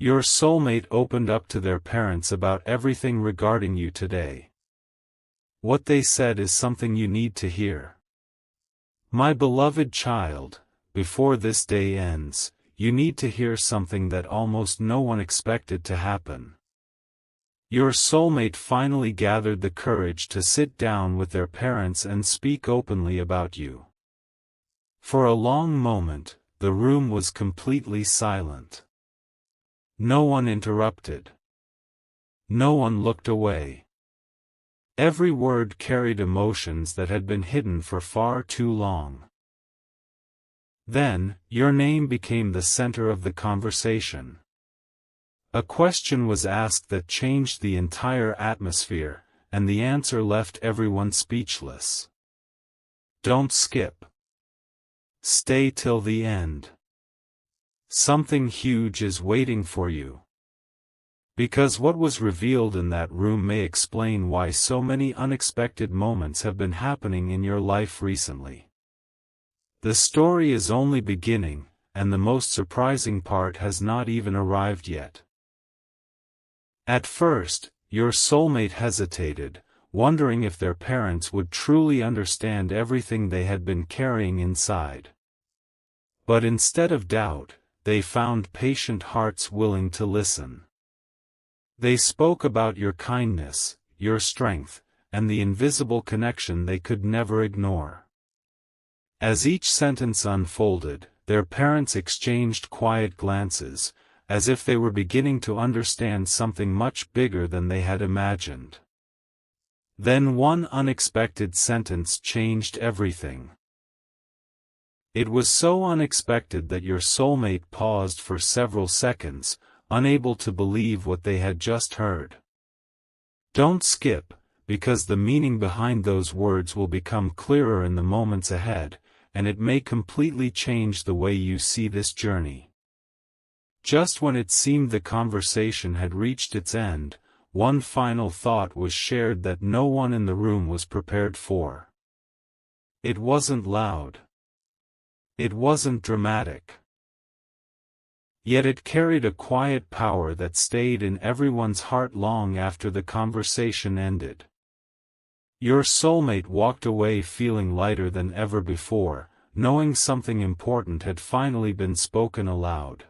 Your soulmate opened up to their parents about everything regarding you today. What they said is something you need to hear. My beloved child, before this day ends, you need to hear something that almost no one expected to happen. Your soulmate finally gathered the courage to sit down with their parents and speak openly about you. For a long moment, the room was completely silent. No one interrupted. No one looked away. Every word carried emotions that had been hidden for far too long. Then, your name became the center of the conversation. A question was asked that changed the entire atmosphere, and the answer left everyone speechless. Don't skip. Stay till the end. Something huge is waiting for you. Because what was revealed in that room may explain why so many unexpected moments have been happening in your life recently. The story is only beginning, and the most surprising part has not even arrived yet. At first, your soulmate hesitated, wondering if their parents would truly understand everything they had been carrying inside. But instead of doubt, they found patient hearts willing to listen. They spoke about your kindness, your strength, and the invisible connection they could never ignore. As each sentence unfolded, their parents exchanged quiet glances, as if they were beginning to understand something much bigger than they had imagined. Then one unexpected sentence changed everything. It was so unexpected that your soulmate paused for several seconds, unable to believe what they had just heard. Don't skip, because the meaning behind those words will become clearer in the moments ahead, and it may completely change the way you see this journey. Just when it seemed the conversation had reached its end, one final thought was shared that no one in the room was prepared for. It wasn't loud. It wasn't dramatic. Yet it carried a quiet power that stayed in everyone's heart long after the conversation ended. Your soulmate walked away feeling lighter than ever before, knowing something important had finally been spoken aloud.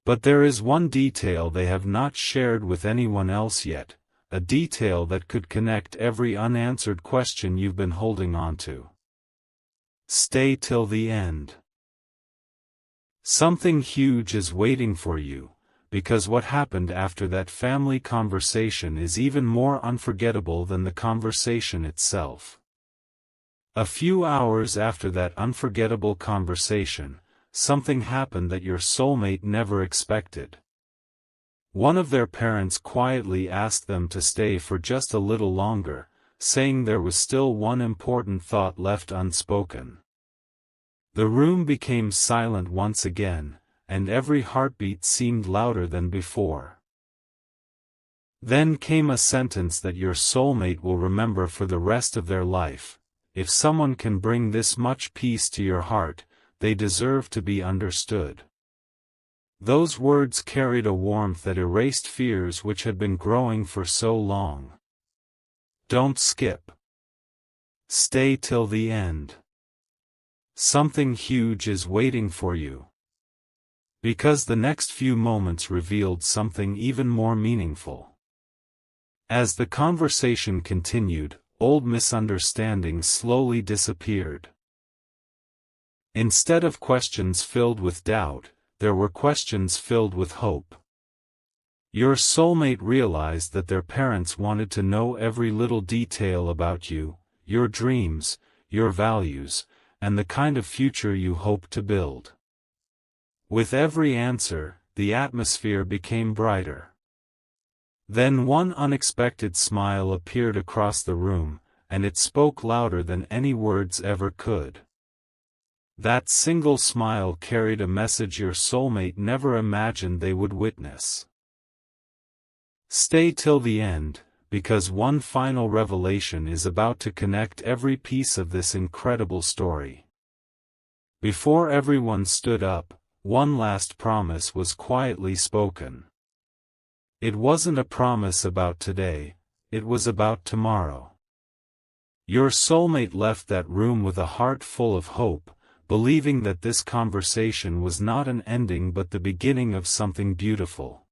But there is one detail they have not shared with anyone else yet, a detail that could connect every unanswered question you've been holding on to. Stay till the end. Something huge is waiting for you, because what happened after that family conversation is even more unforgettable than the conversation itself. A few hours after that unforgettable conversation, something happened that your soulmate never expected. One of their parents quietly asked them to stay for just a little longer, saying there was still one important thought left unspoken. The room became silent once again, and every heartbeat seemed louder than before. Then came a sentence that your soulmate will remember for the rest of their life. If someone can bring this much peace to your heart, they deserve to be understood. Those words carried a warmth that erased fears which had been growing for so long. Don't skip. Stay till the end. Something huge is waiting for you. Because the next few moments revealed something even more meaningful. As the conversation continued, old misunderstandings slowly disappeared. Instead of questions filled with doubt, there were questions filled with hope. Your soulmate realized that their parents wanted to know every little detail about you, your dreams, your values, and the kind of future you hope to build. With every answer, the atmosphere became brighter. Then one unexpected smile appeared across the room, and it spoke louder than any words ever could. That single smile carried a message your soulmate never imagined they would witness. Stay till the end, because one final revelation is about to connect every piece of this incredible story. Before everyone stood up, one last promise was quietly spoken. It wasn't a promise about today, it was about tomorrow. Your soulmate left that room with a heart full of hope, believing that this conversation was not an ending but the beginning of something beautiful.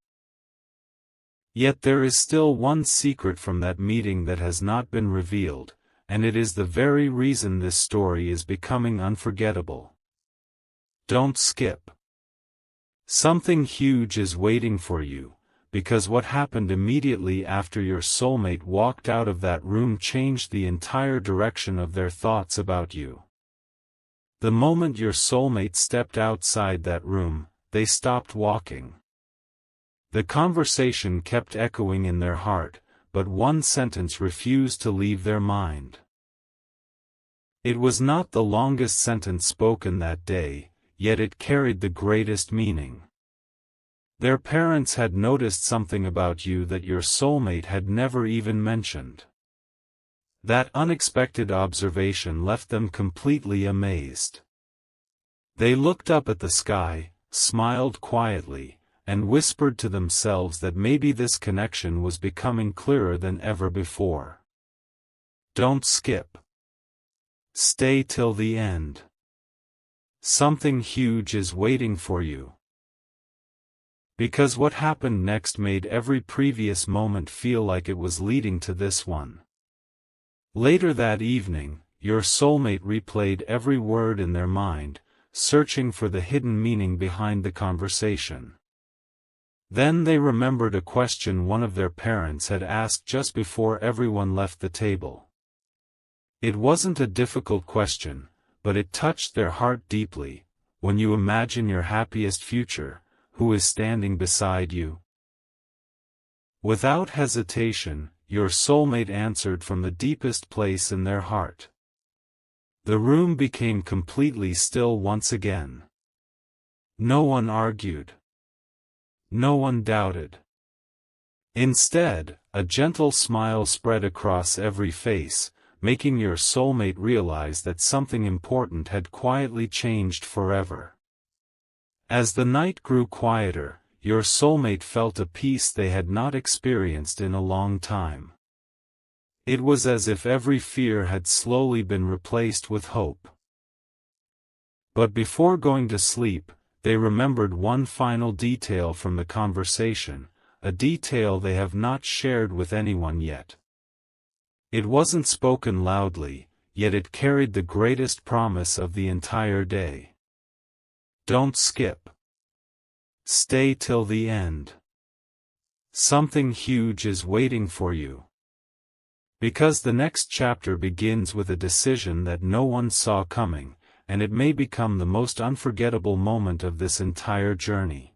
Yet there is still one secret from that meeting that has not been revealed, and it is the very reason this story is becoming unforgettable. Don't skip. Something huge is waiting for you, because what happened immediately after your soulmate walked out of that room changed the entire direction of their thoughts about you. The moment your soulmate stepped outside that room, they stopped walking. The conversation kept echoing in their heart, but one sentence refused to leave their mind. It was not the longest sentence spoken that day, yet it carried the greatest meaning. Their parents had noticed something about you that your soulmate had never even mentioned. That unexpected observation left them completely amazed. They looked up at the sky, smiled quietly, and whispered to themselves that maybe this connection was becoming clearer than ever before. Don't skip. Stay till the end. Something huge is waiting for you. Because what happened next made every previous moment feel like it was leading to this one. Later that evening, your soulmate replayed every word in their mind, searching for the hidden meaning behind the conversation. Then they remembered a question one of their parents had asked just before everyone left the table. It wasn't a difficult question, but it touched their heart deeply. When you imagine your happiest future, who is standing beside you? Without hesitation, your soulmate answered from the deepest place in their heart. The room became completely still once again. No one argued. No one doubted. Instead, a gentle smile spread across every face, making your soulmate realize that something important had quietly changed forever. As the night grew quieter, your soulmate felt a peace they had not experienced in a long time. It was as if every fear had slowly been replaced with hope. But before going to sleep, they remembered one final detail from the conversation, a detail they have not shared with anyone yet. It wasn't spoken loudly, yet it carried the greatest promise of the entire day. Don't skip. Stay till the end. Something huge is waiting for you. Because the next chapter begins with a decision that no one saw coming, and it may become the most unforgettable moment of this entire journey.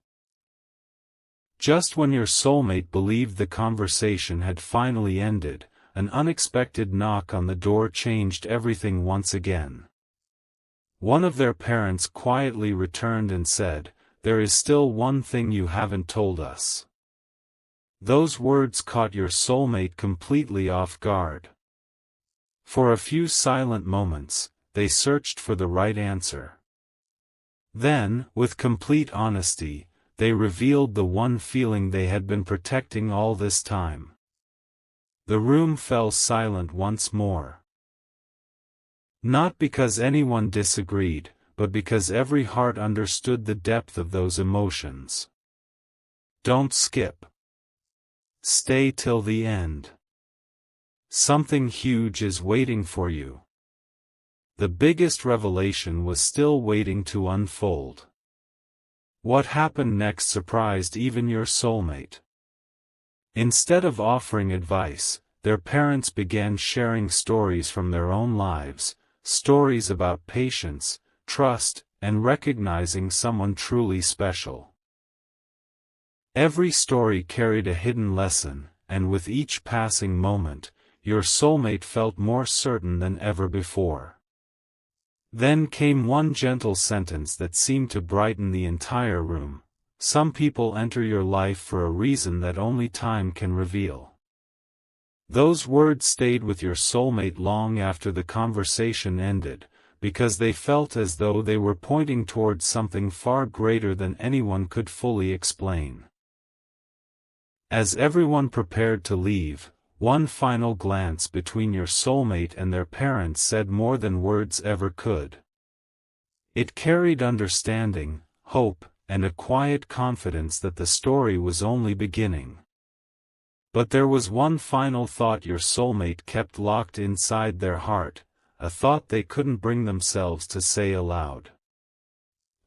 Just when your soulmate believed the conversation had finally ended, an unexpected knock on the door changed everything once again. One of their parents quietly returned and said, "There is still one thing you haven't told us." Those words caught your soulmate completely off guard. For a few silent moments, they searched for the right answer. Then, with complete honesty, they revealed the one feeling they had been protecting all this time. The room fell silent once more. Not because anyone disagreed, but because every heart understood the depth of those emotions. Don't skip. Stay till the end. Something huge is waiting for you. The biggest revelation was still waiting to unfold. What happened next surprised even your soulmate. Instead of offering advice, their parents began sharing stories from their own lives, stories about patience, trust, and recognizing someone truly special. Every story carried a hidden lesson, and with each passing moment, your soulmate felt more certain than ever before. Then came one gentle sentence that seemed to brighten the entire room: "Some people enter your life for a reason that only time can reveal." Those words stayed with your soulmate long after the conversation ended, because they felt as though they were pointing towards something far greater than anyone could fully explain. As everyone prepared to leave, one final glance between your soulmate and their parents said more than words ever could. It carried understanding, hope, and a quiet confidence that the story was only beginning. But there was one final thought your soulmate kept locked inside their heart, a thought they couldn't bring themselves to say aloud.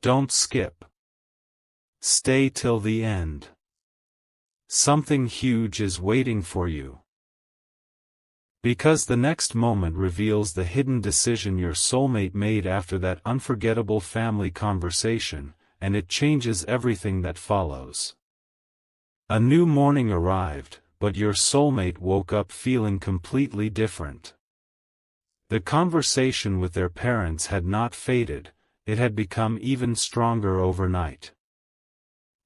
Don't skip. Stay till the end. Something huge is waiting for you. Because the next moment reveals the hidden decision your soulmate made after that unforgettable family conversation, and it changes everything that follows. A new morning arrived, but your soulmate woke up feeling completely different. The conversation with their parents had not faded, it had become even stronger overnight.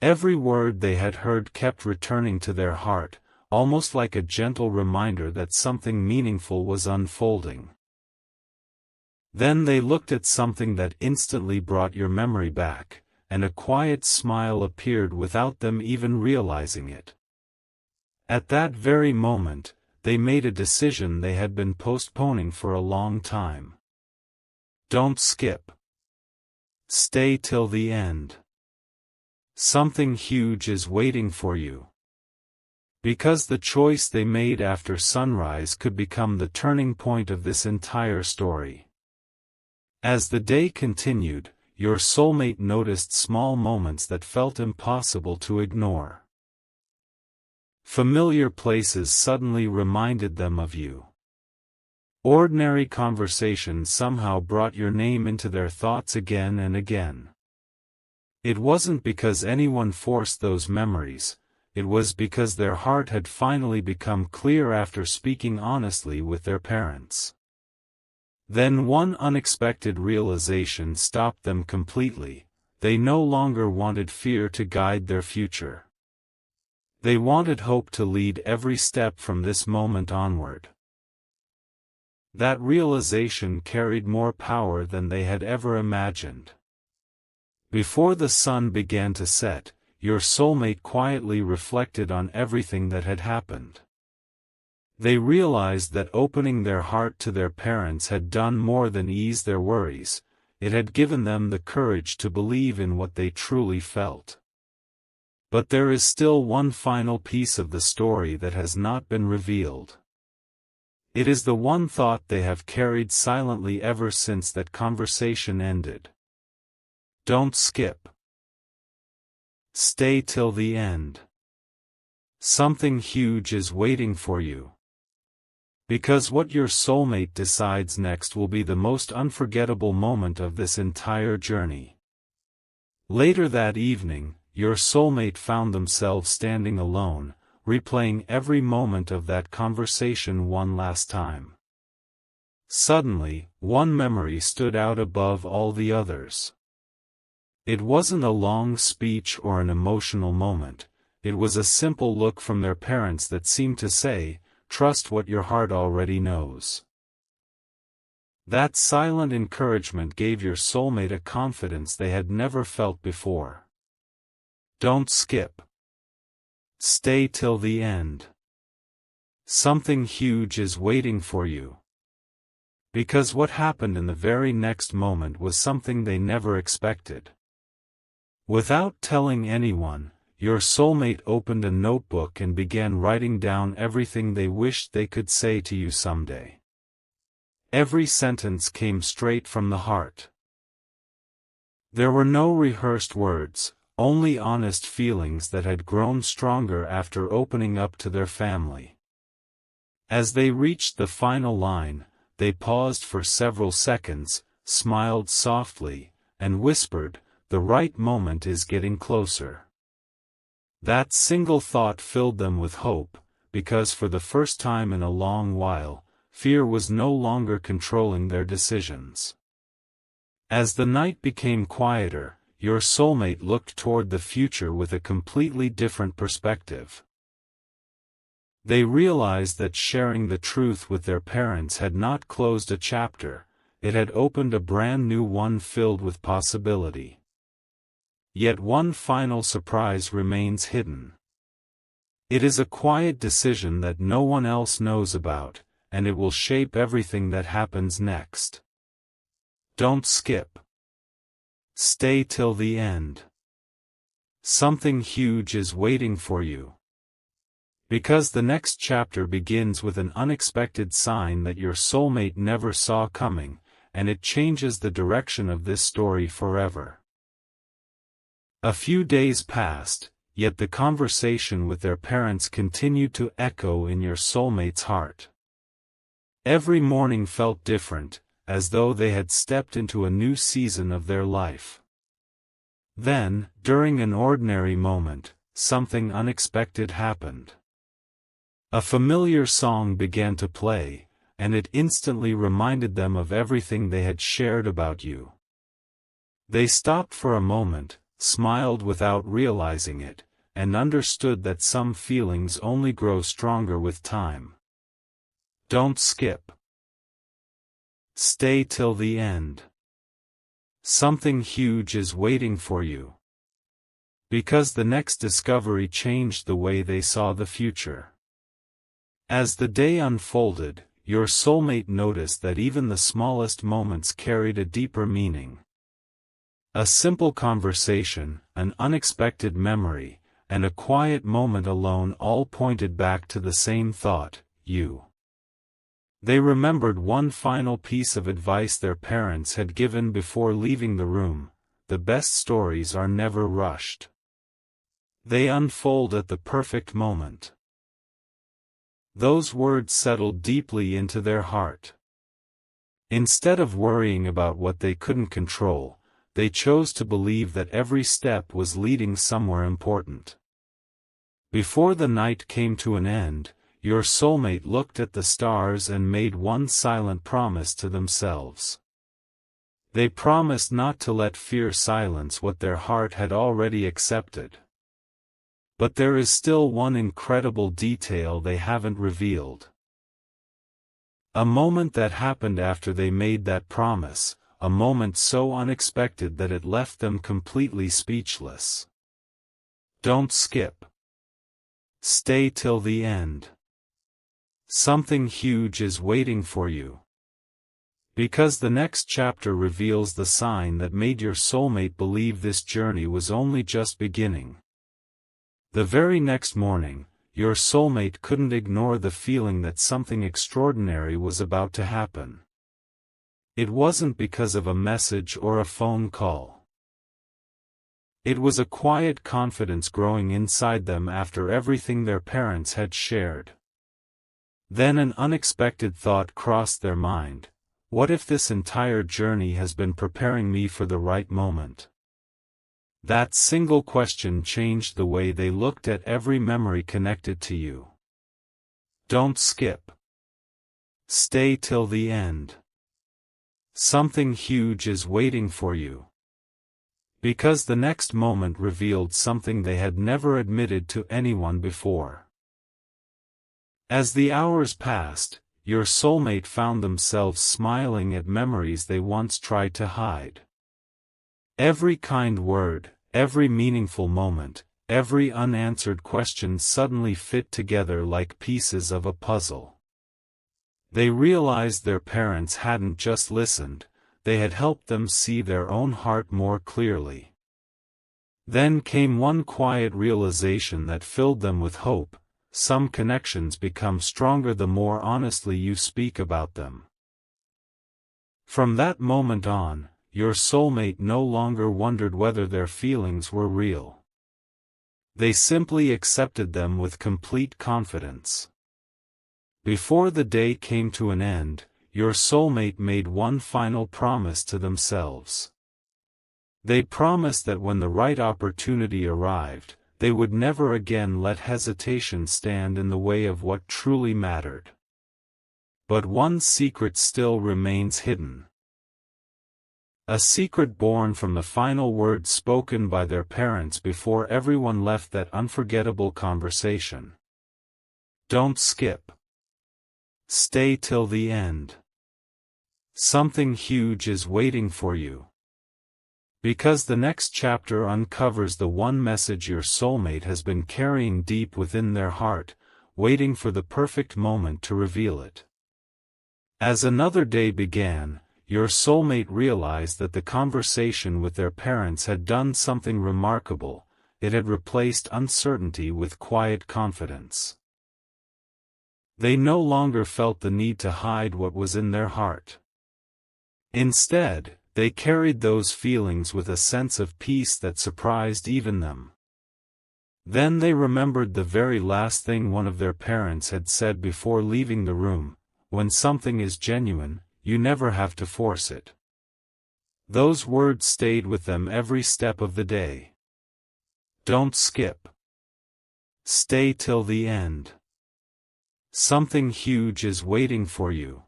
Every word they had heard kept returning to their heart, almost like a gentle reminder that something meaningful was unfolding. Then they looked at something that instantly brought your memory back, and a quiet smile appeared without them even realizing it. At that very moment, they made a decision they had been postponing for a long time. Don't skip. Stay till the end. Something huge is waiting for you. Because the choice they made after sunrise could become the turning point of this entire story. As the day continued, your soulmate noticed small moments that felt impossible to ignore. Familiar places suddenly reminded them of you. Ordinary conversations somehow brought your name into their thoughts again and again. It wasn't because anyone forced those memories, it was because their heart had finally become clear after speaking honestly with their parents. Then one unexpected realization stopped them completely: they no longer wanted fear to guide their future. They wanted hope to lead every step from this moment onward. That realization carried more power than they had ever imagined. Before the sun began to set, your soulmate quietly reflected on everything that had happened. They realized that opening their heart to their parents had done more than ease their worries, it had given them the courage to believe in what they truly felt. But there is still one final piece of the story that has not been revealed. It is the one thought they have carried silently ever since that conversation ended. Don't skip. Stay till the end. Something huge is waiting for you. Because what your soulmate decides next will be the most unforgettable moment of this entire journey. Later that evening, your soulmate found themselves standing alone, replaying every moment of that conversation one last time. Suddenly, one memory stood out above all the others. It wasn't a long speech or an emotional moment, it was a simple look from their parents that seemed to say, "Trust what your heart already knows." That silent encouragement gave your soulmate a confidence they had never felt before. Don't skip. Stay till the end. Something huge is waiting for you. Because what happened in the very next moment was something they never expected. Without telling anyone, your soulmate opened a notebook and began writing down everything they wished they could say to you someday. Every sentence came straight from the heart. There were no rehearsed words, only honest feelings that had grown stronger after opening up to their family. As they reached the final line, they paused for several seconds, smiled softly, and whispered, "The right moment is getting closer." That single thought filled them with hope, because for the first time in a long while, fear was no longer controlling their decisions. As the night became quieter, your soulmate looked toward the future with a completely different perspective. They realized that sharing the truth with their parents had not closed a chapter, it had opened a brand new one filled with possibility. Yet one final surprise remains hidden. It is a quiet decision that no one else knows about, and it will shape everything that happens next. Don't skip. Stay till the end. Something huge is waiting for you. Because the next chapter begins with an unexpected sign that your soulmate never saw coming, and it changes the direction of this story forever. A few days passed, yet the conversation with their parents continued to echo in your soulmate's heart. Every morning felt different, as though they had stepped into a new season of their life. Then, during an ordinary moment, something unexpected happened. A familiar song began to play, and it instantly reminded them of everything they had shared about you. They stopped for a moment, smiled without realizing it, and understood that some feelings only grow stronger with time. Don't skip. Stay till the end. Something huge is waiting for you. Because the next discovery changed the way they saw the future. As the day unfolded, your soulmate noticed that even the smallest moments carried a deeper meaning. A simple conversation, an unexpected memory, and a quiet moment alone all pointed back to the same thought, you. They remembered one final piece of advice their parents had given before leaving the room: the best stories are never rushed. They unfold at the perfect moment. Those words settled deeply into their heart. Instead of worrying about what they couldn't control, they chose to believe that every step was leading somewhere important. Before the night came to an end, your soulmate looked at the stars and made one silent promise to themselves. They promised not to let fear silence what their heart had already accepted. But there is still one incredible detail they haven't revealed. A moment that happened after they made that promise, a moment so unexpected that it left them completely speechless. Don't skip. Stay till the end. Something huge is waiting for you. Because the next chapter reveals the sign that made your soulmate believe this journey was only just beginning. The very next morning, your soulmate couldn't ignore the feeling that something extraordinary was about to happen. It wasn't because of a message or a phone call. It was a quiet confidence growing inside them after everything their parents had shared. Then an unexpected thought crossed their mind: what if this entire journey has been preparing me for the right moment? That single question changed the way they looked at every memory connected to you. Don't skip. Stay till the end. Something huge is waiting for you. Because the next moment revealed something they had never admitted to anyone before. As the hours passed, your soulmate found themselves smiling at memories they once tried to hide. Every kind word, every meaningful moment, every unanswered question suddenly fit together like pieces of a puzzle. They realized their parents hadn't just listened, they had helped them see their own heart more clearly. Then came one quiet realization that filled them with hope: some connections become stronger the more honestly you speak about them. From that moment on, your soulmate no longer wondered whether their feelings were real. They simply accepted them with complete confidence. Before the day came to an end, your soulmate made one final promise to themselves. They promised that when the right opportunity arrived, they would never again let hesitation stand in the way of what truly mattered. But one secret still remains hidden. A secret born from the final words spoken by their parents before everyone left that unforgettable conversation. Don't skip. Stay till the end. Something huge is waiting for you. Because the next chapter uncovers the one message your soulmate has been carrying deep within their heart, waiting for the perfect moment to reveal it. As another day began, your soulmate realized that the conversation with their parents had done something remarkable. It had replaced uncertainty with quiet confidence. They no longer felt the need to hide what was in their heart. Instead, they carried those feelings with a sense of peace that surprised even them. Then they remembered the very last thing one of their parents had said before leaving the room: when something is genuine, you never have to force it. Those words stayed with them every step of the day. Don't skip. Stay till the end. Something huge is waiting for you.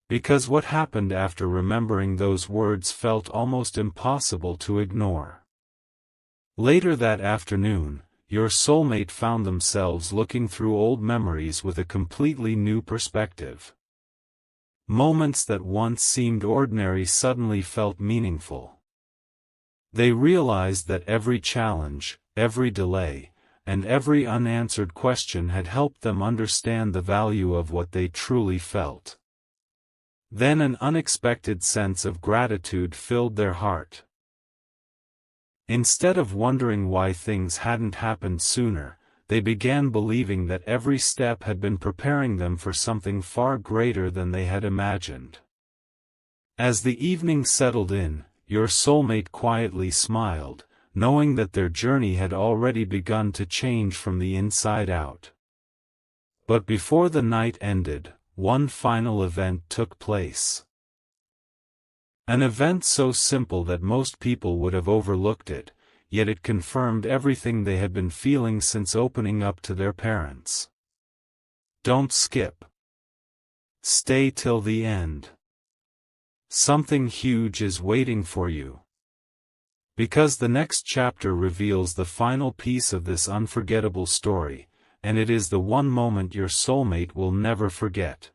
Because what happened after remembering those words felt almost impossible to ignore. Later that afternoon, your soulmate found themselves looking through old memories with a completely new perspective. Moments that once seemed ordinary suddenly felt meaningful. They realized that every challenge, every delay, and every unanswered question had helped them understand the value of what they truly felt. Then an unexpected sense of gratitude filled their heart. Instead of wondering why things hadn't happened sooner, they began believing that every step had been preparing them for something far greater than they had imagined. As the evening settled in, your soulmate quietly smiled, knowing that their journey had already begun to change from the inside out. But before the night ended, one final event took place. An event so simple that most people would have overlooked it, yet it confirmed everything they had been feeling since opening up to their parents. Don't skip. Stay till the end. Something huge is waiting for you. Because the next chapter reveals the final piece of this unforgettable story, and it is the one moment your soulmate will never forget.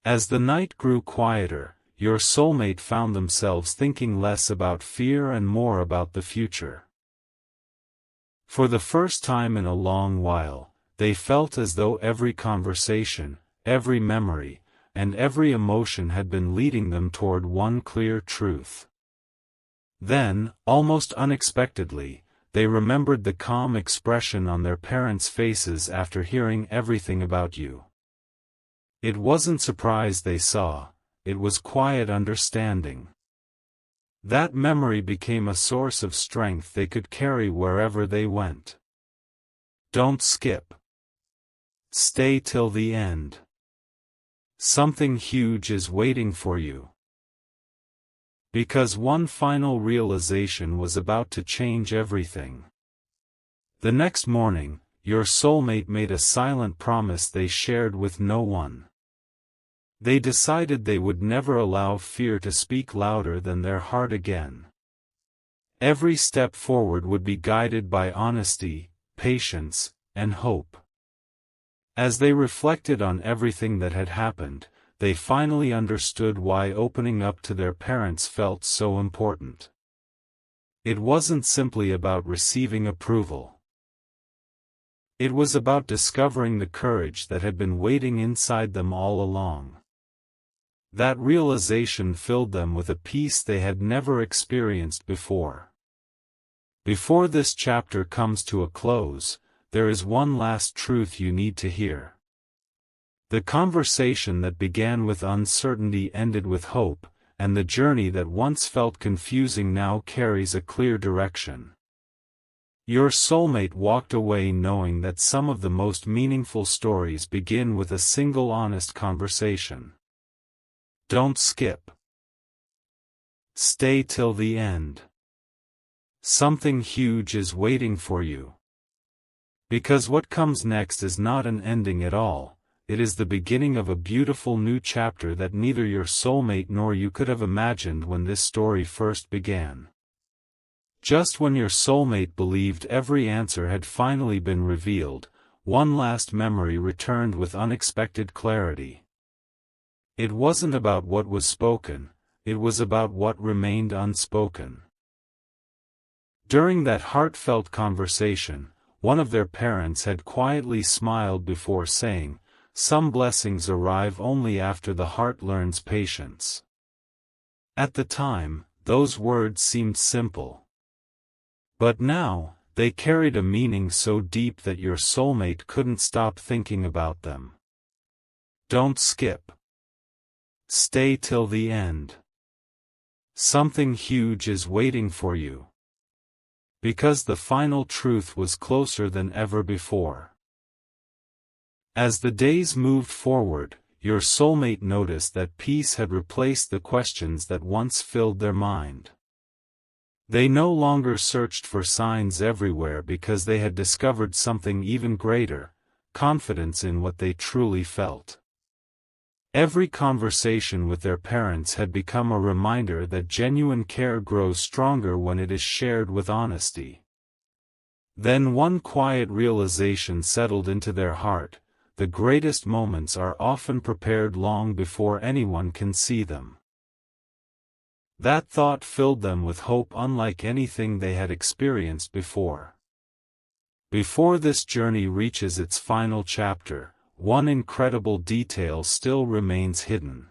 As the night grew quieter, your soulmate found themselves thinking less about fear and more about the future. For the first time in a long while, they felt as though every conversation, every memory, and every emotion had been leading them toward one clear truth. Then, almost unexpectedly, they remembered the calm expression on their parents' faces after hearing everything about you. It wasn't surprise they saw, it was quiet understanding. That memory became a source of strength they could carry wherever they went. Don't skip. Stay till the end. Something huge is waiting for you. Because one final realization was about to change everything. The next morning, your soulmate made a silent promise they shared with no one. They decided they would never allow fear to speak louder than their heart again. Every step forward would be guided by honesty, patience, and hope. As they reflected on everything that had happened, they finally understood why opening up to their parents felt so important. It wasn't simply about receiving approval. It was about discovering the courage that had been waiting inside them all along. That realization filled them with a peace they had never experienced before. Before this chapter comes to a close, there is one last truth you need to hear. The conversation that began with uncertainty ended with hope, and the journey that once felt confusing now carries a clear direction. Your soulmate walked away knowing that some of the most meaningful stories begin with a single honest conversation. Don't skip. Stay till the end. Something huge is waiting for you. Because what comes next is not an ending at all. It is the beginning of a beautiful new chapter that neither your soulmate nor you could have imagined when this story first began. Just when your soulmate believed every answer had finally been revealed, one last memory returned with unexpected clarity. It wasn't about what was spoken, it was about what remained unspoken. During that heartfelt conversation, one of their parents had quietly smiled before saying, "Some blessings arrive only after the heart learns patience." At the time, those words seemed simple. But now, they carried a meaning so deep that your soulmate couldn't stop thinking about them. Don't skip. Stay till the end. Something huge is waiting for you. Because the final truth was closer than ever before. As the days moved forward, your soulmate noticed that peace had replaced the questions that once filled their mind. They no longer searched for signs everywhere because they had discovered something even greater, confidence in what they truly felt. Every conversation with their parents had become a reminder that genuine care grows stronger when it is shared with honesty. Then one quiet realization settled into their heart: the greatest moments are often prepared long before anyone can see them. That thought filled them with hope unlike anything they had experienced before. Before this journey reaches its final chapter, one incredible detail still remains hidden.